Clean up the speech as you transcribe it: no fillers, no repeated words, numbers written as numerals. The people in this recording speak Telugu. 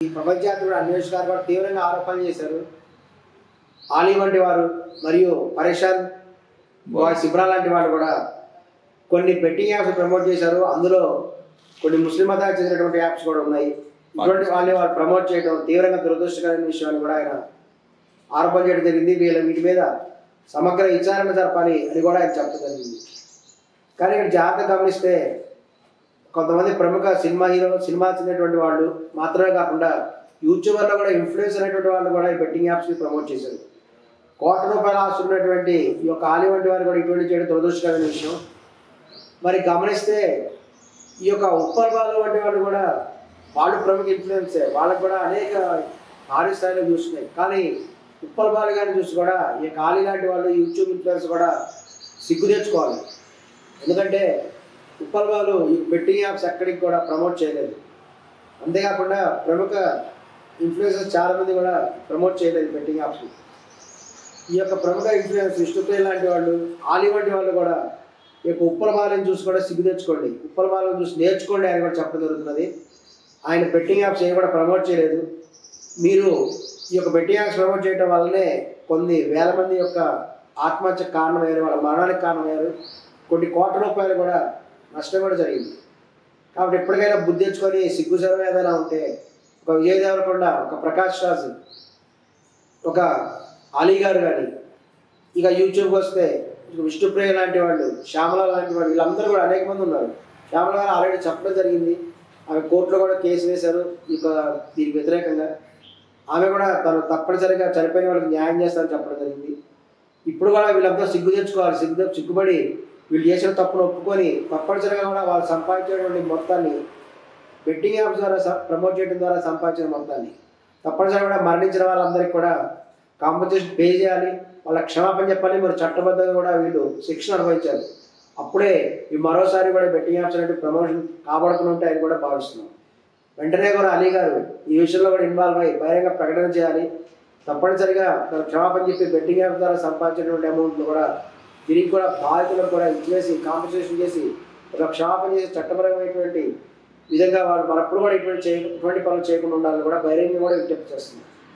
ఈ ప్రపంచవ్యాప్తంగా అన్వేషకులు కూడా తీవ్రంగా ఆరోపణలు చేశారు. ఆలీ వంటి వారు మరియు పరేషాన్ సిబ్రా లాంటి వాళ్ళు కూడా కొన్ని బెట్టింగ్ యాప్స్ ప్రమోట్ చేశారు. అందులో కొన్ని ముస్లిం మతానికి చెందినటువంటి యాప్స్ కూడా ఉన్నాయి. ఇటువంటి వాళ్ళని వాళ్ళు ప్రమోట్ చేయడం తీవ్రంగా దురదృష్టకరమైన విషయాన్ని కూడా ఆయన ఆరోపణ చేయడం జరిగింది. వీటి మీద సమగ్ర విచారణ జరపాలి అని కూడా ఆయన చెప్పడం జరిగింది. కానీ ఇక్కడ జాగ్రత్తగా గమనిస్తే కొంతమంది ప్రముఖ సినిమా చెందినటువంటి వాళ్ళు మాత్రమే కాకుండా యూట్యూబర్లో కూడా ఇన్ఫ్లుయెన్స్ అనేటువంటి వాళ్ళు కూడా ఈ బెట్టింగ్ యాప్స్ని ప్రమోట్ చేశారు. కోట్ల రూపాయల ఆస్తి ఉన్నటువంటి ఈ యొక్క ఆలీ వంటి వారు కూడా ఇటువంటి చేయడం దురదృష్టకరమైన విషయం. మరి గమనిస్తే ఈ యొక్క ఉప్పల్ బాలు వంటి వాళ్ళు కూడా వాళ్ళు ప్రముఖ ఇన్ఫ్లుయెన్సే, వాళ్ళకు కూడా అనేక భారీ స్థాయిలో చూస్తున్నాయి. కానీ ఉప్పల్ బాలు గారిని చూసి కూడా ఈ ఆలీ లాంటి వాళ్ళు యూట్యూబ్ ఇన్ఫ్లుయెన్స్ కూడా సిగ్గు తెచ్చుకోవాలి. ఎందుకంటే ఉప్పల్ బాలు ఈ బెట్టింగ్ యాప్స్ ఎక్కడికి కూడా ప్రమోట్ చేయలేదు. అంతేకాకుండా ప్రముఖ ఇన్ఫ్లుయెన్సర్స్ చాలామంది కూడా ప్రమోట్ చేయలేదు బెట్టింగ్ యాప్స్. ఈ యొక్క ప్రముఖ ఇన్ఫ్లుయెన్స్ విష్ణుప్రియ లాంటి వాళ్ళు, ఆలీ వంటి వాళ్ళు కూడా ఈ యొక్క ఉప్పల్ బాలుని చూసి కూడా సిగ్గు తెచ్చుకోండి, ఉప్పల్ బాలుని చూసి నేర్చుకోండి అని కూడా చెప్పడం జరుగుతున్నది. ఆయన బెట్టింగ్ యాప్స్ ఏవి కూడా ప్రమోట్ చేయలేదు. మీరు ఈ యొక్క బెట్టింగ్ యాప్స్ ప్రమోట్ చేయడం వల్లనే కొన్ని వేల మంది యొక్క ఆత్మహత్యకు కారణమయ్యారు, వాళ్ళ మరణానికి కారణమయ్యారు, కొన్ని కోట్ల రూపాయలు కూడా నష్టం కూడా జరిగింది. కాబట్టి ఎప్పటికైనా బుద్ధి తెచ్చుకొని సిగ్గు శరం ఏదైనా ఉంటే ఒక విజయ్ దేవరకొండ, ఒక ప్రకాష్ రాజ్, ఒక ఆలీ గారు కానీ, ఇక యూట్యూబ్కి వస్తే విష్ణుప్రియ లాంటి వాళ్ళు, శ్యామల లాంటి వాళ్ళు, వీళ్ళందరూ కూడా అనేక మంది ఉన్నారు. శ్యామల గారు ఆల్రెడీ చెప్పడం జరిగింది. ఆమె కోర్టులో కూడా కేసు వేశారు దీనికి వ్యతిరేకంగా. ఆమె కూడా తను తప్పనిసరిగా చనిపోయిన వాళ్ళకి న్యాయం చేస్తారని చెప్పడం జరిగింది. ఇప్పుడు కూడా వీళ్ళంతా సిగ్గు తెచ్చుకోవాలి, సిగ్గుపడి వీళ్ళు చేసిన తప్పును ఒప్పుకొని తప్పనిసరిగా కూడా వాళ్ళు సంపాదించేటువంటి మొత్తాన్ని బెట్టింగ్ యాప్స్ ద్వారా ప్రమోట్ చేయడం ద్వారా సంపాదించిన మొత్తాన్ని తప్పనిసరిగా కూడా మరణించిన వాళ్ళందరికీ కూడా కాంపన్సేషన్ పే చేయాలి, వాళ్ళ క్షమాపణ చెప్పాలి. మరి చట్టబద్ధంగా కూడా వీళ్ళు శిక్షణ అనుభవించాలి. అప్పుడే ఈ మరోసారి కూడా బెట్టింగ్ యాప్స్ అనేవి ప్రమోషన్ కాబడుకుని ఉంటాయని కూడా భావిస్తున్నాం. వెంటనే కూడా అలీ గారు ఈ విషయంలో కూడా ఇన్వాల్వ్ అయ్యి బహిరంగ ప్రకటన చేయాలి. తప్పనిసరిగా తన క్షమాపణ చెప్పి బెట్టింగ్ యాప్స్ ద్వారా సంపాదించినటువంటి అమౌంట్లు కూడా తిరిగి కూడా బాధితులకు కూడా ఇచ్చేసి కాంపన్సేషన్ చేసి ఒక క్షమాపణ చేసి చట్టపరమైనటువంటి విధంగా వాళ్ళు మరప్పుడు కూడా ఇటువంటి పనులు చేయకుండా ఉండాలని కూడా బహిరంగంగా కూడా విజ్ఞప్తి చేస్తున్నారు.